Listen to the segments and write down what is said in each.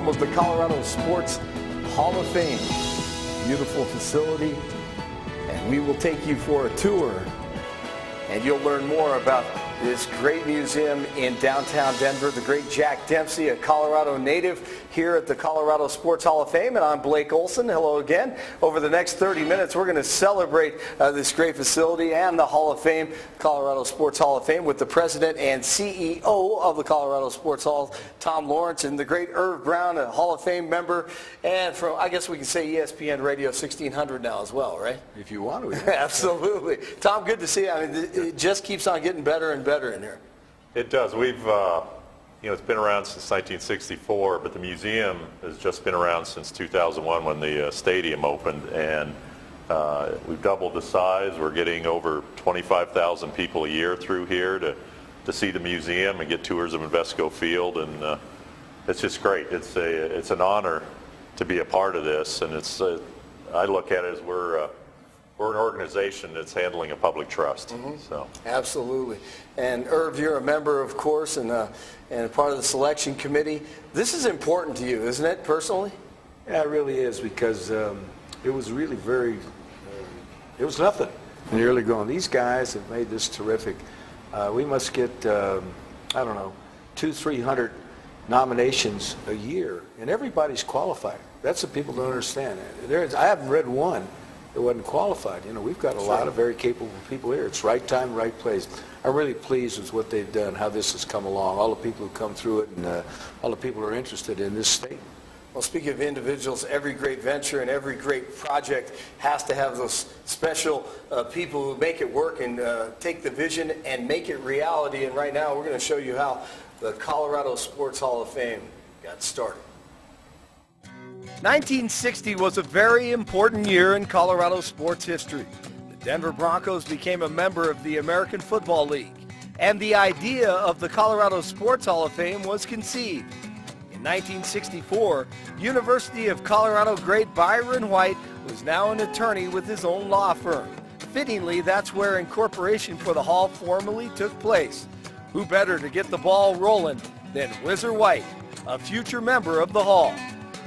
home of the Colorado Sports Hall of Fame. Beautiful facility, and we will take you for a tour, and you'll learn more about this great museum in downtown Denver. The great Jack Dempsey, a Colorado native, here at the Colorado Sports Hall of Fame, and I'm Blake Olson. Hello again. Over the next 30 minutes, we're going to celebrate this great facility and the Hall of Fame, Colorado Sports Hall of Fame, with the president and CEO of the Colorado Sports Hall, Tom Lawrence, and the great Irv Brown, a Hall of Fame member, and from, I guess we can say, ESPN Radio 1600 now as well, right? If you want to. Absolutely. Tom, good to see you. I mean, it just keeps on getting better and better in here. It does. We've, it's been around since 1964, but the museum has just been around since 2001 when the stadium opened, and we've doubled the size. We're getting over 25,000 people a year through here to see the museum and get tours of Invesco Field, and it's just great. It's an honor to be a part of this, and I look at it as we're an organization that's handling a public trust. Mm-hmm. So absolutely. And Irv, you're a member, of course, and part of the selection committee. This is important to you, isn't it, personally? Yeah, it really is, because it was really it was nothing in the early going. These guys have made this terrific. We must get, 200-300 nominations a year, and everybody's qualified. That's what people don't understand. I haven't read one that wasn't qualified. We've got a lot of very capable people here. It's right time, right place. I'm really pleased with what they've done, how this has come along, all the people who come through it, and all the people who are interested in this state. Well, speaking of individuals, every great venture and every great project has to have those special people who make it work and take the vision and make it reality. And right now, we're going to show you how the Colorado Sports Hall of Fame got started. 1960 was a very important year in Colorado sports history. The Denver Broncos became a member of the American Football League, and the idea of the Colorado Sports Hall of Fame was conceived. In 1964, University of Colorado great Byron White was now an attorney with his own law firm. Fittingly, that's where incorporation for the hall formally took place. Who better to get the ball rolling than Whizzer White, a future member of the hall.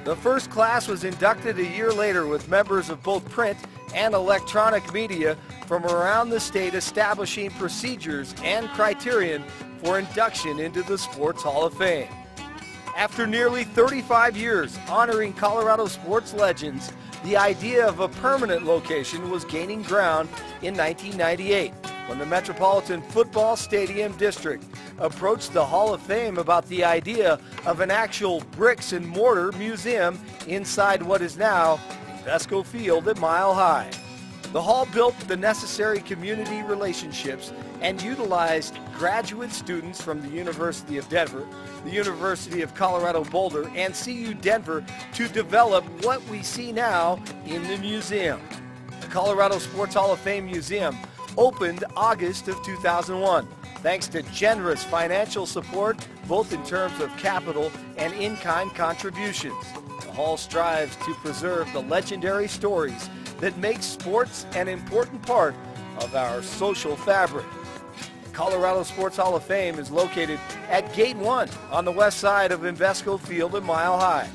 The first class was inducted a year later with members of both print and electronic media from around the state establishing procedures and criterion for induction into the Sports Hall of Fame. After nearly 35 years honoring Colorado sports legends, the idea of a permanent location was gaining ground in 1998 when the Metropolitan Football Stadium District approached the Hall of Fame about the idea of an actual bricks and mortar museum inside what is now Invesco Field at Mile High. The hall built the necessary community relationships and utilized graduate students from the University of Denver, the University of Colorado Boulder, and CU Denver to develop what we see now in the museum. The Colorado Sports Hall of Fame Museum opened August of 2001, thanks to generous financial support, both in terms of capital and in-kind contributions. The hall strives to preserve the legendary stories that make sports an important part of our social fabric. The Colorado Sports Hall of Fame is located at Gate 1 on the west side of Invesco Field at Mile High.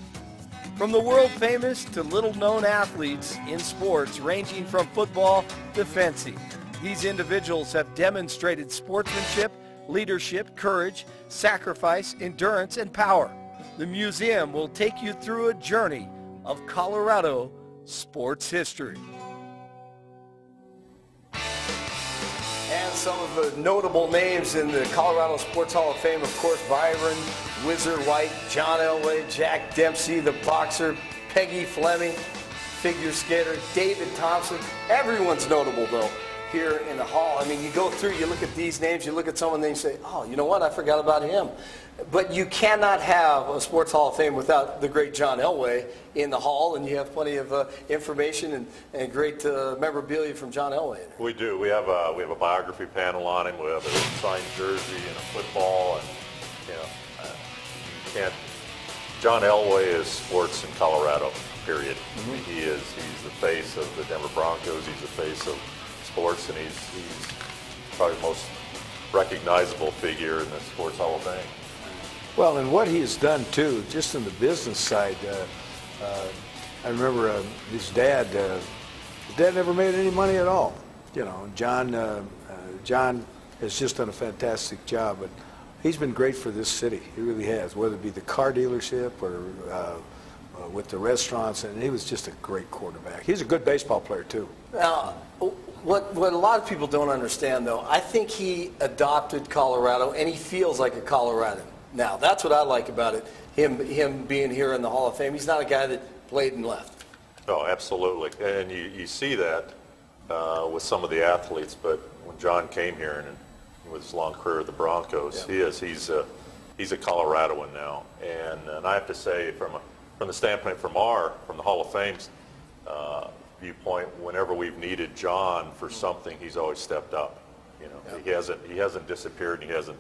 From the world-famous to little-known athletes in sports ranging from football to fencing, these individuals have demonstrated sportsmanship, leadership, courage, sacrifice, endurance, and power. The museum will take you through a journey of Colorado sports history. And some of the notable names in the Colorado Sports Hall of Fame, of course, Byron, Whizzer White, John Elway, Jack Dempsey, the boxer, Peggy Fleming, figure skater, David Thompson. Everyone's notable, though, here in the hall. I mean, you go through, you look at these names, you look at someone, and you say, oh, you know what, I forgot about him. But you cannot have a Sports Hall of Fame without the great John Elway in the hall, and you have plenty of information and great memorabilia from John Elway. we do. We have a biography panel on him. We have a signed jersey and a football, and John Elway is sports in Colorado, period. Mm-hmm. He's the face of the Denver Broncos. He's the face of sports, and he's probably the most recognizable figure in the Sports Hall of Fame. Well, and what he has done too, just in the business side, I remember his dad never made any money at all. You know, John has just done a fantastic job, but he's been great for this city. He really has, whether it be the car dealership or with the restaurants, and he was just a great quarterback. He's a good baseball player too. Now, what a lot of people don't understand, though, I think he adopted Colorado, and he feels like a Coloradan. Now, that's what I like about it, him being here in the Hall of Fame. He's not a guy that played and left. Oh, absolutely. And you see that with some of the athletes, but when John came here and with his long career at the Broncos, yeah. He's a Coloradoan now. And I have to say, from the standpoint from the Hall of Fame's viewpoint, whenever we've needed John for something, he's always stepped up. You know, yeah. He hasn't disappeared, and he hasn't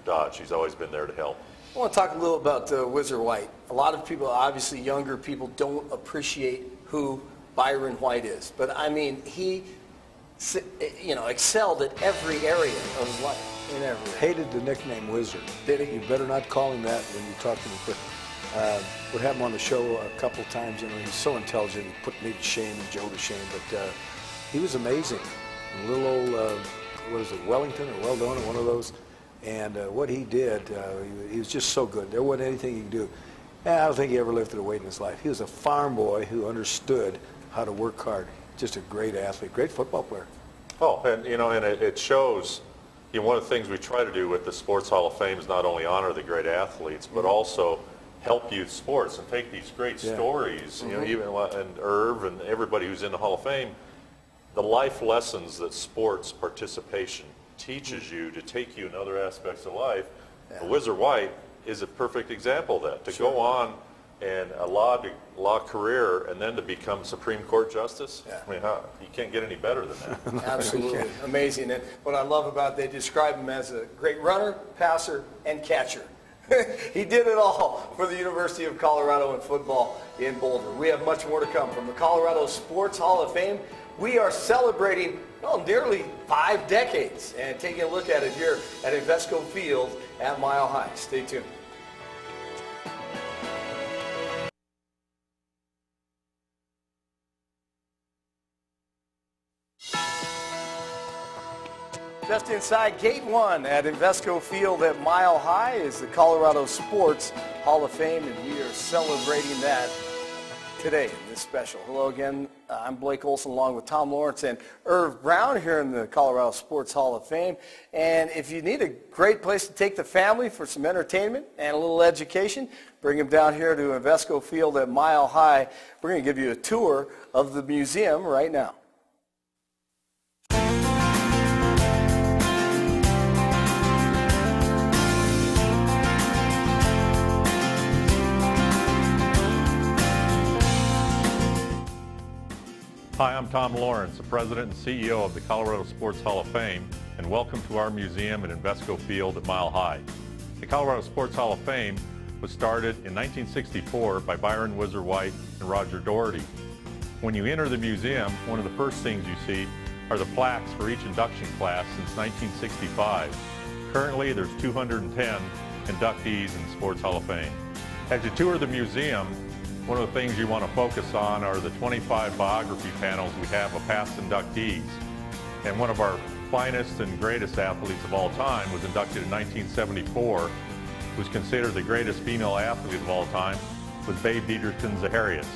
dodged. He's always been there to help. I want to talk a little about Whizzer White. A lot of people, obviously younger people, don't appreciate who Byron White is. But I mean, he excelled at every area of his life. In every area. Hated the nickname Wizard. Did he? You better not call him that when you talk to him. But would have him on the show a couple times. You know, he's so intelligent. He put me to shame and Joe to shame. But he was amazing. A little old, what is it, Wellington or Weldona, one of those. And what he did, he was just so good. There wasn't anything he could do. And I don't think he ever lifted a weight in his life. He was a farm boy who understood how to work hard. Just a great athlete, great football player. Oh, and it shows. One of the things we try to do with the Sports Hall of Fame is not only honor the great athletes, but also help youth sports and take these great stories. Even and Irv and everybody who's in the Hall of Fame, the life lessons that sports participation teaches you to take you in other aspects of life. Yeah. Whizzer White is a perfect example of that. To go on and a law career and then to become Supreme Court Justice, I mean, you can't get any better than that. Absolutely. Amazing. And what I love about it, they describe him as a great runner, passer, and catcher. He did it all for the University of Colorado in football in Boulder. We have much more to come from the Colorado Sports Hall of Fame. We are celebrating nearly 5 decades and taking a look at it here at Invesco Field at Mile High. Stay tuned. Just inside Gate 1 at Invesco Field at Mile High is the Colorado Sports Hall of Fame, and we are celebrating that today in this special. Hello again. I'm Blake Olson along with Tom Lawrence and Irv Brown here in the Colorado Sports Hall of Fame. And if you need a great place to take the family for some entertainment and a little education, bring them down here to Invesco Field at Mile High. We're going to give you a tour of the museum right now. Hi, I'm Tom Lawrence, the President and CEO of the Colorado Sports Hall of Fame, and welcome to our museum at Invesco Field at Mile High. The Colorado Sports Hall of Fame was started in 1964 by Byron Whizzer White and Roger Doherty. When you enter the museum, one of the first things you see are the plaques for each induction class since 1965. Currently, there's 210 inductees in the Sports Hall of Fame. As you tour the museum, one of the things you want to focus on are the 25 biography panels we have of past inductees. And one of our finest and greatest athletes of all time was inducted in 1974, who's considered the greatest female athlete of all time, was Babe Dietrichson Zaharias.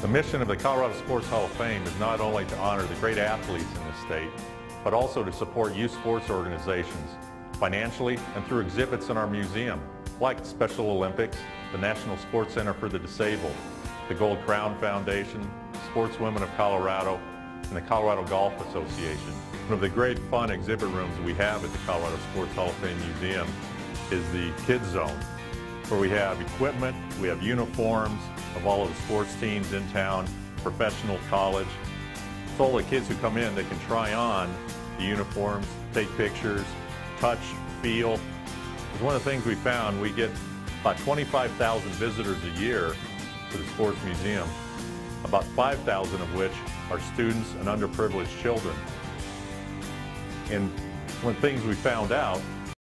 The mission of the Colorado Sports Hall of Fame is not only to honor the great athletes in the state, but also to support youth sports organizations financially and through exhibits in our museum, like the Special Olympics, the National Sports Center for the Disabled, the Gold Crown Foundation, Sportswomen of Colorado, and the Colorado Golf Association. One of the great fun exhibit rooms we have at the Colorado Sports Hall of Fame Museum is the Kids Zone, where we have equipment, we have uniforms of all of the sports teams in town, professional, college. So all the kids who come in, they can try on the uniforms, take pictures, touch, feel. It's one of the things we found. We get about 25,000 visitors a year to the Sports Museum, about 5,000 of which are students and underprivileged children. And when things we found out